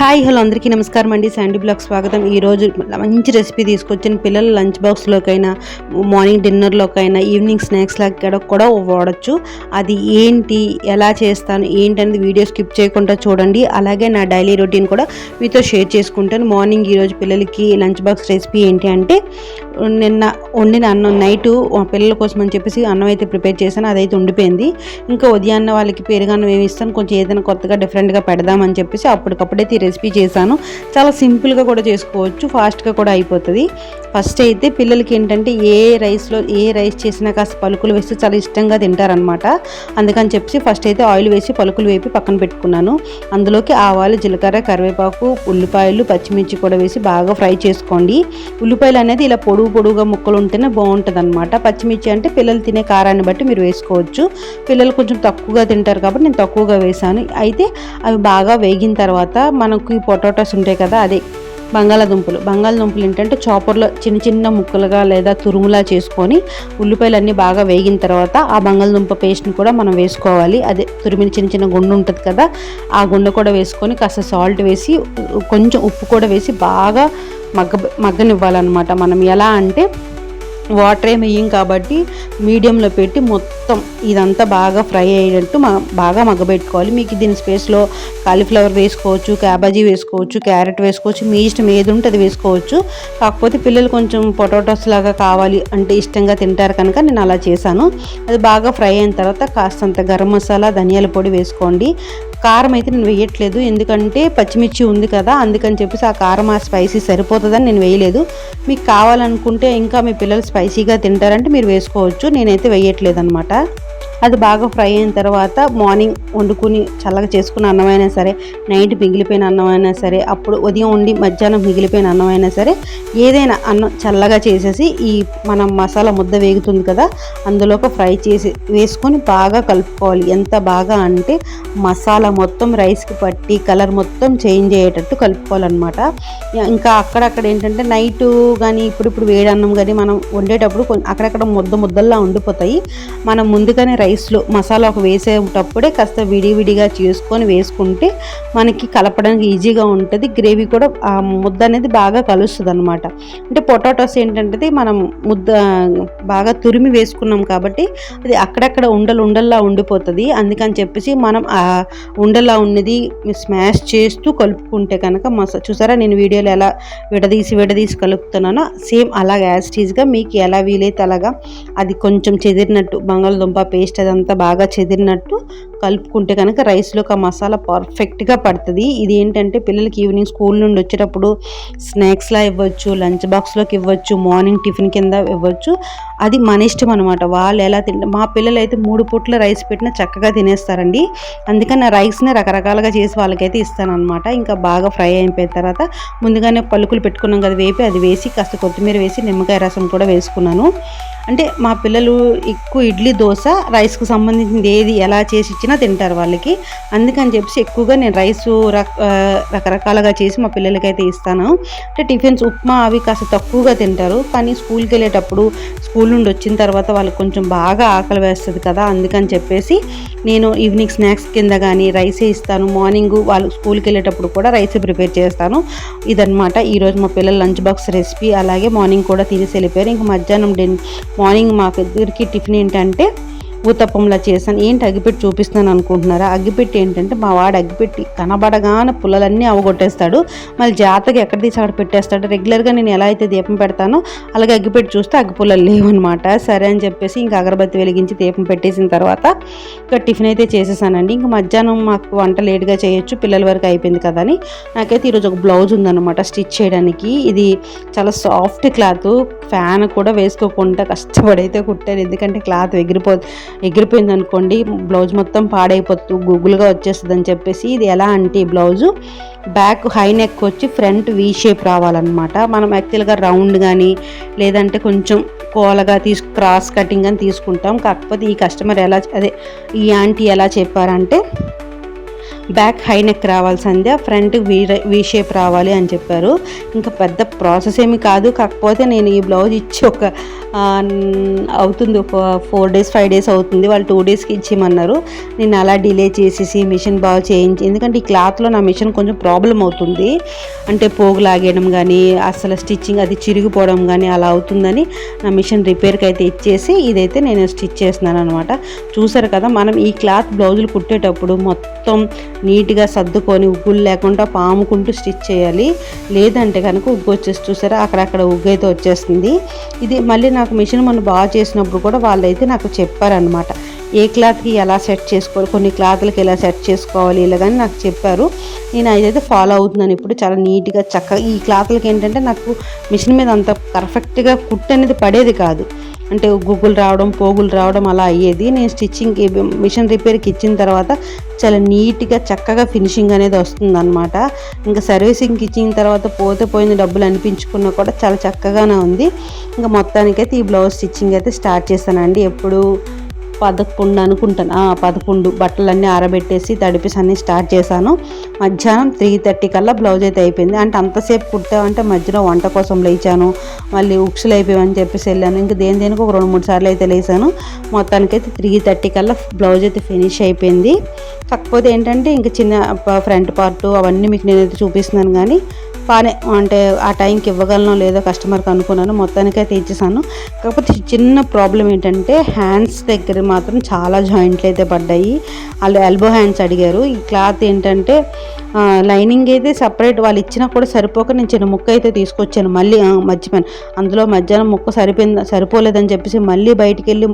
Hi hello అందరికీ నమస్కారం అండి. శాండీ బ్లాగ్ స్వాగతం. ఈరోజు మంచి రెసిపీ తీసుకొచ్చిన పిల్లల లంచ్ బాక్స్లోకైనా, మార్నింగ్ డిన్నర్లోకైనా, ఈవినింగ్ స్నాక్స్ లాగా కూడా వాడచ్చు. అది ఏంటి, ఎలా చేస్తాను ఏంటనేది వీడియో స్కిప్ చేయకుండా చూడండి. అలాగే నా డైలీ రొటీన్ కూడా మీతో షేర్ చేసుకుంటాను. మార్నింగ్ ఈరోజు పిల్లలకి లంచ్ బాక్స్ రెసిపీ ఏంటి అంటే, నిన్న వండిన అన్నం నైటు పిల్లల కోసం అని చెప్పేసి అన్నం అయితే ప్రిపేర్ చేశాను. అదైతే ఉండిపోయింది. ఇంకా ఉదయాన్న వాళ్ళకి పెరుగన్నం ఏమి ఇస్తాను, కొంచెం ఏదైనా కొత్తగా డిఫరెంట్గా పెడదామని చెప్పేసి అప్పటికప్పుడైతే రెసిపీ చేశాను. చాలా సింపుల్గా కూడా చేసుకోవచ్చు, ఫాస్ట్గా కూడా అయిపోతుంది. ఫస్ట్ అయితే పిల్లలకి ఏంటంటే ఏ రైస్ చేసినా కాస్త పలుకులు వేస్తే చాలా ఇష్టంగా తింటారనమాట. అందుకని చెప్పి ఫస్ట్ అయితే ఆయిల్ వేసి పలుకులు వేపి పక్కన పెట్టుకున్నాను. అందులోకి ఆవాలు, జీలకర్ర, కరివేపాకు, ఉల్లిపాయలు, పచ్చిమిర్చి కూడా వేసి బాగా ఫ్రై చేసుకోండి. ఉల్లిపాయలు అనేది ఇలా పొడుగుగా ముక్కలు ఉంటేనే బాగుంటుంది అనమాట. పచ్చిమిర్చి అంటే పిల్లలు తినే కారాన్ని బట్టి మీరు వేసుకోవచ్చు. పిల్లలు కొంచెం తక్కువగా తింటారు కాబట్టి నేను తక్కువగా వేసాను. అయితే అవి బాగా వేగిన తర్వాత మనకు పొటాటోస్ ఉంటాయి కదా, అదే బంగాళదుంపలు ఏంటంటే చాపర్లో చిన్న చిన్న ముక్కలుగా లేదా తురుములా చేసుకొని ఉల్లిపాయలు అన్నీ బాగా వేగిన తర్వాత ఆ బంగాళదుంప పేస్ట్ని కూడా మనం వేసుకోవాలి. అదే తురిమిన చిన్న చిన్న గుండు ఉంటుంది కదా, ఆ గుండె కూడా వేసుకొని కాస్త సాల్ట్ వేసి కొంచెం ఉప్పు కూడా వేసి బాగా మగ్గనివ్వాలన్నమాట. మనం ఎలా అంటే వాటర్ ఏమి వేయం కాబట్టి మీడియంలో పెట్టి మొత్తం ఇదంతా బాగా ఫ్రై అయ్యేటట్టు బాగా మగ్గబెట్టుకోవాలి. మీకు దీని స్పేస్లో కాలీఫ్లవర్ వేసుకోవచ్చు, క్యాబేజీ వేసుకోవచ్చు, క్యారెట్ వేసుకోవచ్చు, మీ ఇష్టం ఏది ఉంటే అది వేసుకోవచ్చు. కాకపోతే పిల్లలు కొంచెం పొటాటోస్ లాగా కావాలి అంటే ఇష్టంగా తింటారు కనుక నేను అలా చేశాను. అది బాగా ఫ్రై అయిన తర్వాత కాస్తంత గరం మసాలా, ధనియాల పొడి వేసుకోండి. కారం అయితే నేను వేయట్లేదు, ఎందుకంటే పచ్చిమిర్చి ఉంది కదా, అందుకని చెప్పేసి ఆ కారం ఆ స్పైసీ సరిపోతుందని నేను వేయలేదు. మీకు కావాలనుకుంటే ఇంకా మీ పిల్లలు స్పైసీగా తింటారంటే మీరు వేసుకోవచ్చు, నేనైతే వేయట్లేదు అనమాట. అది బాగా ఫ్రై అయిన తర్వాత మార్నింగ్ వండుకుని చల్లగా చేసుకున్న అన్నమైనా సరే, నైట్ మిగిలిపోయిన అన్నమైనా సరే, అప్పుడు ఉదయం వండి మధ్యాహ్నం మిగిలిపోయిన అన్నమైనా సరే, ఏదైనా అన్నం చల్లగా చేసేసి ఈ మనం మసాలా ముద్ద వేగుతుంది కదా అందులోకి ఫ్రై చేసి వేసుకొని బాగా కలుపుకోవాలి. ఎంత బాగా అంటే మసాలా మొత్తం రైస్కి పట్టి కలర్ మొత్తం చేంజ్ అయ్యేటట్టు కలుపుకోవాలన్నమాట. ఇంకా అక్కడక్కడ ఏంటంటే నైటు కానీ ఇప్పుడు వేడి అన్నం కానీ మనం వండేటప్పుడు అక్కడక్కడ ముద్దల్లా ఉండిపోతాయి. మనం ముందుగానే రైస్లో మసాలా వేసేటప్పుడే కాస్త విడివిడిగా చేసుకొని వేసుకుంటే మనకి కలపడానికి ఈజీగా ఉంటుంది. గ్రేవీ కూడా ఆ ముద్ద అనేది బాగా కలుస్తుంది అనమాట. అంటే పొటాటోస్ ఏంటంటే మనం ముద్ద బాగా తురిమి వేసుకున్నాం కాబట్టి అది అక్కడక్కడ ఉండల్లా ఉండిపోతుంది. అందుకని చెప్పేసి మనం ఆ ఉండలా ఉన్నది స్మాష్ చేస్తూ కలుపుకుంటే కనుక చూసారా నేను వీడియోలో ఎలా విడదీసి కలుపుతున్నానో సేమ్ అలాగ యాజ్ టీజ్గా మీకు ఎలా వీలైతే అలాగా అది కొంచెం చెదిరినట్టు బంగాళదుంప పేస్ట్ అదంతా బాగా చెదిరినట్టు కలుపుకుంటే కనుక రైస్లోకి ఆ మసాలా పర్ఫెక్ట్గా పడుతుంది. ఇది ఏంటంటే పిల్లలకి ఈవినింగ్ స్కూల్ నుండి వచ్చేటప్పుడు స్నాక్స్లా ఇవ్వచ్చు, లంచ్ బాక్స్లోకి ఇవ్వచ్చు, మార్నింగ్ టిఫిన్ కింద ఇవ్వచ్చు. అది మన ఇష్టం అనమాట, వాళ్ళు ఎలా తింటారు. మా పిల్లలు అయితే 3 పూట్ల రైస్ పెట్టినా చక్కగా తినేస్తారండి. అందుకని నా రైస్ని రకరకాలుగా చేసి వాళ్ళకైతే ఇస్తాను అనమాట. ఇంకా బాగా ఫ్రై అయిపోయిన తర్వాత ముందుగానే పలుకులు పెట్టుకున్నాం కదా వేపి, అది వేసి కాస్త కొత్తిమీర వేసి నిమ్మకాయ రసం కూడా వేసుకున్నాను. అంటే మా పిల్లలు ఎక్కువ ఇడ్లీ, దోశ, రైస్కి సంబంధించింది ఏది ఎలా చేసి ఇచ్చినా తింటారు వాళ్ళకి. అందుకని చెప్పేసి ఎక్కువగా నేను రైసు రకరకాలుగా చేసి మా పిల్లలకైతే ఇస్తాను. అంటే టిఫిన్స్ ఉప్మా అవి కాస్త తక్కువగా తింటారు, కానీ స్కూల్కి వెళ్ళేటప్పుడు స్కూల్ నుండి వచ్చిన తర్వాత వాళ్ళకి కొంచెం బాగా ఆకలి వేస్తుంది కదా, అందుకని చెప్పేసి నేను ఈవినింగ్ స్నాక్స్ కింద కానీ రైసే ఇస్తాను. మార్నింగ్ వాళ్ళు స్కూల్కి వెళ్ళేటప్పుడు కూడా రైసే ప్రిపేర్ చేస్తాను. ఇదనమాట ఈరోజు మా పిల్లల లంచ్ బాక్స్ రెసిపీ. అలాగే మార్నింగ్ కూడా తినేసి వెళ్ళిపోయారు. ఇంకా మధ్యాహ్నం మార్నింగ్ మాకు ఇద్దరికి టిఫిన్ ఏంటంటే ఊతప్పంలా చేశాను. ఏంటి అగ్గిపెట్టి చూపిస్తాను అనుకుంటున్నారా? అగ్గిపెట్టి ఏంటంటే మా వాడు అగ్గిపెట్టి కనబడగానే పుల్లలన్నీ అవగొట్టేస్తాడు. మళ్ళీ జాతరగా ఎక్కడ తీసి అక్కడ పెట్టేస్తాడు. రెగ్యులర్గా నేను ఎలా అయితే దీపం పెడతానో అలాగే అగ్గిపెట్టి చూస్తే అగ్గిపుల్లలు లేవన్నమాట. సరే అని చెప్పేసి ఇంకా అగరబత్తి వెలిగించి దీపం పెట్టేసిన తర్వాత ఇంకా టిఫిన్ అయితే చేసేసానండి. ఇంకా మధ్యాహ్నం మాకు వంట లేట్గా చేయొచ్చు, పిల్లల వరకు అయిపోయింది కదా అని నాకైతే ఈరోజు ఒక బ్లౌజ్ ఉందన్నమాట స్టిచ్ చేయడానికి. ఇది చాలా సాఫ్ట్ క్లాత్, ఫ్యాన్ కూడా వేసుకోకుండా కష్టపడైతే కుట్టాను. ఎందుకంటే క్లాత్ ఎగిరిపోయింది అనుకోండి బ్లౌజ్ మొత్తం పాడైపోతుంది, గుగ్గులుగా వచ్చేస్తుంది అని చెప్పేసి. ఇది ఎలా అంటే ఈ బ్లౌజు బ్యాక్ హై నెక్ వచ్చి ఫ్రంట్ వీ షేప్ రావాలన్నమాట. మనం యాక్చువల్గా రౌండ్ కానీ లేదంటే కొంచెం కోలగా క్రాస్ కటింగ్ అని తీసుకుంటాం. కాకపోతే ఈ కస్టమర్ ఈ ఆంటీ ఎలా చెప్పారంటే బ్యాక్ హై నెక్ రావాలి సంధ్య, ఫ్రంట్ వీ షేప్ రావాలి అని చెప్పారు. ఇంకా పెద్ద ప్రాసెస్ ఏమి కాదు, కాకపోతే నేను ఈ బ్లౌజ్ ఇచ్చి ఒక అవుతుంది ఒక 4 days 5 days అవుతుంది. వాళ్ళు 2 daysకి ఇచ్చేయమన్నారు. నేను అలా డిలే చేసేసి మిషన్ బాగా చేయించి, ఎందుకంటే ఈ క్లాత్లో నా మిషన్ కొంచెం ప్రాబ్లం అవుతుంది, అంటే పోగు లాగేయడం కానీ అసలు స్టిచ్చింగ్ అది చిరిగిపోవడం కానీ అలా అవుతుందని నా మిషన్ రిపేర్కి అయితే ఇచ్చేసి ఇదైతే నేను స్టిచ్ చేస్తున్నాను అనమాట. చూసారు కదా, మనం ఈ క్లాత్ బ్లౌజులు కుట్టేటప్పుడు మొత్తం నీట్గా సర్దుకొని ఉగ్గులు లేకుండా పాముకుంటూ స్టిచ్ చేయాలి, లేదంటే కనుక ఉగ్గు వచ్చేసి చూసారా అక్కడక్కడ ఉగ్గు అయితే వచ్చేస్తుంది. ఇది మళ్ళీ నాకు మిషన్ మనం బాగా చేసినప్పుడు కూడా వాళ్ళైతే నాకు చెప్పారనమాట, ఏ క్లాత్కి ఎలా సెట్ చేసుకోవాలి, కొన్ని క్లాత్లకి ఎలా సెట్ చేసుకోవాలి ఇలాగని నాకు చెప్పారు. నేను అదైతే ఫాలో అవుతున్నాను ఇప్పుడు చాలా నీట్గా చక్కగా. ఈ క్లాత్లకి ఏంటంటే నాకు మిషన్ మీద అంత పర్ఫెక్ట్గా కుట్టు అనేది పడేది కాదు, అంటే గుగ్గులు రావడం పోగులు రావడం అలా అయ్యేది. నేను స్టిచ్చింగ్కి మిషన్ రిపేర్కి ఇచ్చిన తర్వాత చాలా నీట్గా చక్కగా ఫినిషింగ్ అనేది వస్తుంది అనమాట. ఇంకా సర్వీసింగ్కి ఇచ్చిన తర్వాత పోతే పోయిన డబ్బులు అనిపించుకున్నా కూడా చాలా చక్కగానే ఉంది. ఇంకా మొత్తానికైతే ఈ బ్లౌజ్ స్టిచ్చింగ్ అయితే స్టార్ట్ చేశానండి. ఎప్పుడు 11 అనుకుంటాను, 11 బట్టలన్నీ ఆరబెట్టేసి తడిపేసి అన్నీ స్టార్ట్ చేశాను. మధ్యాహ్నం 3:30 కల్లా బ్లౌజ్ అయితే అయిపోయింది. అంటే అంతసేపు కుట్టామంటే మధ్యలో వంట కోసం లేచాను, మళ్ళీ ఉక్సులు అయిపోయామని చెప్పేసి వెళ్ళాను. ఇంకా దేనికి ఒక 2-3 సార్లు అయితే లేసాను. మొత్తానికైతే 3:30 కల్లా బ్లౌజ్ అయితే ఫినిష్ అయిపోయింది. కాకపోతే ఏంటంటే ఇంకా చిన్న ఫ్రంట్ పార్ట్ అవన్నీ మీకు నేనైతే చూపిస్తున్నాను, కానీ బాగానే అంటే ఆ టైంకి ఇవ్వగలనో లేదో కస్టమర్కి అనుకున్నాను, మొత్తానికైతే ఇచ్చేసాను. కాకపోతే చిన్న ప్రాబ్లం ఏంటంటే హ్యాండ్స్ దగ్గర మాత్రం చాలా జాయింట్లు అయితే పడ్డాయి. వాళ్ళు ఎల్బో హ్యాండ్స్ అడిగారు. ఈ క్లాత్ ఏంటంటే లైనింగ్ అయితే సపరేట్ వాళ్ళు ఇచ్చినా కూడా సరిపోక నేను చిన్న ముక్క అయితే తీసుకొచ్చాను. మళ్ళీ మర్చిపోయాను, అందులో మధ్యాహ్నం ముక్క సరిపోలేదని చెప్పేసి మళ్ళీ బయటికి వెళ్ళి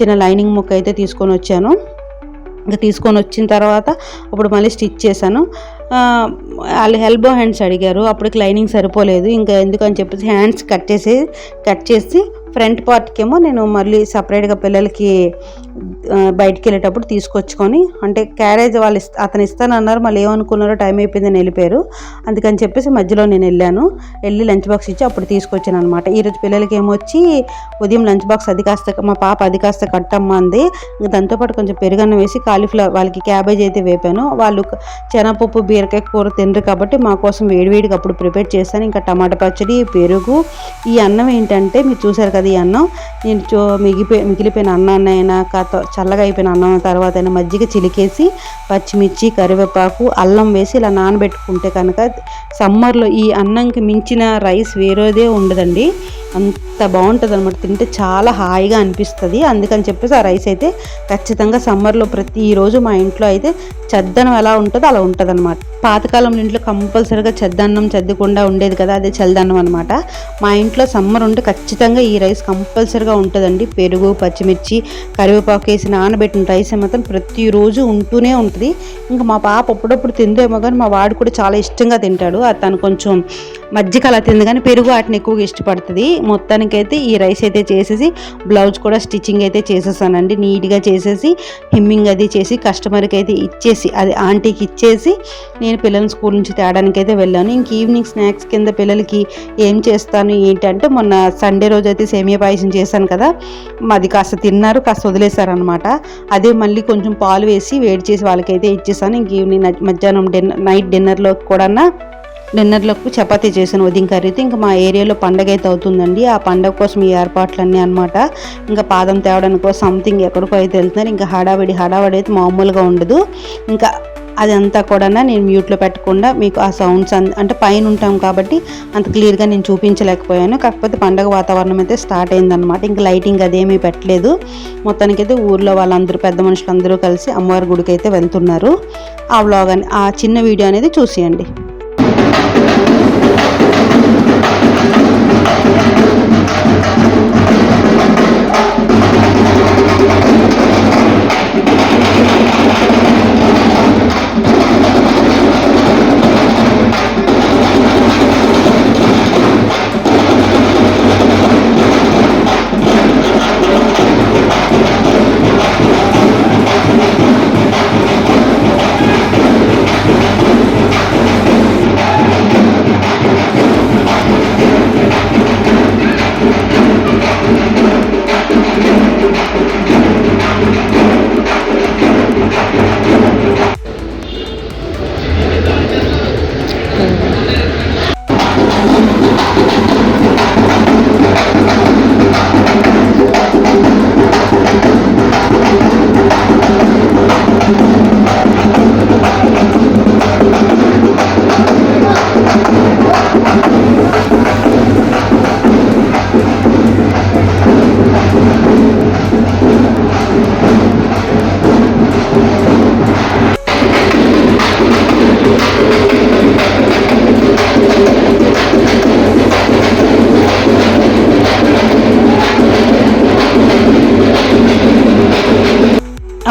చిన్న లైనింగ్ ముక్క అయితే తీసుకొని వచ్చాను. ఇంకా తీసుకొని వచ్చిన తర్వాత అప్పుడు మళ్ళీ స్టిచ్ చేశాను. వాళ్ళు ఎల్బో హ్యాండ్స్ అడిగారు, అప్పటికి లైనింగ్ సరిపోలేదు. ఇంకా ఎందుకని చెప్పేసి హ్యాండ్స్ కట్ చేసి ఫ్రంట్ పార్ట్కి ఏమో నేను మళ్ళీ సపరేట్గా పిల్లలకి బయటికి వెళ్ళేటప్పుడు తీసుకొచ్చుకొని, అంటే క్యారేజ్ వాళ్ళు అతను ఇస్తానన్నారు, మళ్ళీ ఏమనుకున్నారో టైం అయిపోయిందని వెళ్ళిపోయారు. అందుకని చెప్పేసి మధ్యలో నేను వెళ్ళి లంచ్ బాక్స్ ఇచ్చి అప్పుడు తీసుకొచ్చాను అనమాట. ఈరోజు పిల్లలకి ఏమొచ్చి ఉదయం లంచ్ బాక్స్ మా పాప అది కాస్త కట్టమ్మ అంది. ఇంకా దాంతోపాటు కొంచెం పెరుగన్నం వేసి కాలీఫ్లవర్ వాళ్ళకి క్యాబేజ్ అయితే వేపాను. వాళ్ళు శనగపప్పు బీరకాయ కూర తినరు కాబట్టి మా కోసం వేడివేడిగా అప్పుడు ప్రిపేర్ చేశాను. ఇంకా టమాటా పచ్చడి, పెరుగు. ఈ అన్నం ఏంటంటే మీరు చూసారు కదా, ఈ అన్నం నేను మిగిలిపోయిన అన్నాన్నైనా చల్లగా అయిపోయిన అన్నం తర్వాత అయినా మజ్జిగ చిలికేసి పచ్చిమిర్చి కరివేపాకు అల్లం వేసి ఇలా నానబెట్టుకుంటే కనుక సమ్మర్లో ఈ అన్నంకి మించిన రైస్ వేరేదే ఉండదండి. అంత బాగుంటుంది అనమాట, తింటే చాలా హాయిగా అనిపిస్తుంది. అందుకని చెప్పేసి ఆ రైస్ అయితే ఖచ్చితంగా సమ్మర్లో ప్రతిరోజు మా ఇంట్లో అయితే చద్దన్నం ఎలా ఉంటుందో అలా ఉంటుంది అనమాట. పాతకాలంలో ఇంట్లో కంపల్సరీగా చద్దన్నం చద్దకుండా ఉండేది కదా, అదే చల్లదన్నం అనమాట. మా ఇంట్లో సమ్మర్ ఉంటే ఖచ్చితంగా ఈ రైస్ కంపల్సరీగా ఉంటుందండి. పెరుగు పచ్చిమిర్చి కరివేపాకు వేసి నానబెట్టిన రైస్ మాత్రం ప్రతిరోజు ఉంటూనే ఉంటుంది. ఇంకా మా పాప అప్పుడప్పుడు తిందేమో కానీ మా వాడు కూడా చాలా ఇష్టంగా తింటాడు. తను కొంచెం మజ్జిగ అలా తింది కానీ పెరుగు వాటిని ఎక్కువగా ఇష్టపడుతుంది. మొత్తానికైతే ఈ రైస్ అయితే చేసేసి బ్లౌజ్ కూడా స్టిచ్చింగ్ అయితే చేసేసానండి. నీట్గా చేసేసి హిమ్మింగ్ అది చేసి కస్టమర్కి అయితే ఇచ్చేసి అది ఆంటీకి ఇచ్చేసి నేను పిల్లల్ని స్కూల్ నుంచి తేడానికి అయితే వెళ్ళాను. ఇంక ఈవినింగ్ స్నాక్స్ కింద పిల్లలకి ఏం చేస్తాను ఏంటంటే, మొన్న సండే రోజు అయితే సేమియా పాయసం చేశాను కదా, అది కాస్త తిన్నారు, కాస్త వదిలేశారనమాట. అదే మళ్ళీ కొంచెం పాలు వేసి వేడి చేసి వాళ్ళకైతే ఇచ్చేసాను. ఇంక ఈవినింగ్ మధ్యాహ్నం నైట్ డిన్నర్లోకి చపాతీ చేశాను ఉదయం కర్రీతో. ఇంకా మా ఏరియాలో పండగ అయితే అవుతుందండి, ఆ పండగ కోసం ఈ ఏర్పాట్లన్నీ అనమాట. ఇంకా పాదం తేవడానికో సంథింగ్ ఎక్కడికో అయితే వెళ్తున్నారు. ఇంకా హడావిడి అయితే మామూలుగా ఉండదు. ఇంకా అదంతా కూడా నేను మ్యూట్లో పెట్టకుండా మీకు ఆ సౌండ్స్ అంటే పైన ఉంటాం కాబట్టి అంత క్లియర్గా నేను చూపించలేకపోయాను. కాకపోతే పండగ వాతావరణం అయితే స్టార్ట్ అయిందనమాట. ఇంకా లైటింగ్ అదేమీ పెట్టలేదు. మొత్తానికైతే ఊర్లో వాళ్ళందరూ పెద్ద మనుషులందరూ కలిసి అమ్మవారి గుడికి అయితే వెళ్తున్నారు. ఆ వ్లాగ్ ఆ చిన్న వీడియో అనేది చూసేయండి.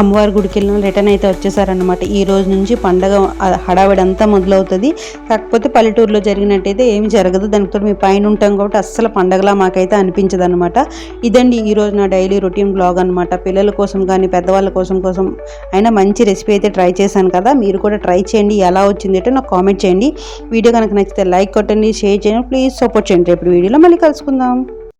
అమ్మవారి గుడికి వెళ్ళిన రిటర్న్ అయితే వచ్చేసారనమాట. ఈ రోజు నుంచి పండగ హడావిడి అంతా మొదలవుతుంది. కాకపోతే పల్లెటూరులో జరిగినట్టయితే ఏమి జరగదు. దానితో మీ పైన ఉంటాం కాబట్టి అస్సలు పండగలా మాకైతే అనిపించదు అనమాట. ఇదండి ఈరోజు నా డైలీ రొటీన్ బ్లాగ్ అనమాట. పిల్లల కోసం కానీ పెద్దవాళ్ళ కోసం అయినా మంచి రెసిపీ అయితే ట్రై చేశాను కదా, మీరు కూడా ట్రై చేయండి. ఎలా వచ్చింది అంటే నాకు కామెంట్ చేయండి. వీడియో కనుక నచ్చితే లైక్ కొట్టండి, షేర్ చేయండి, ప్లీజ్ సపోర్ట్ చేయండి. రేపు వీడియోలో మళ్ళీ కలుసుకుందాం.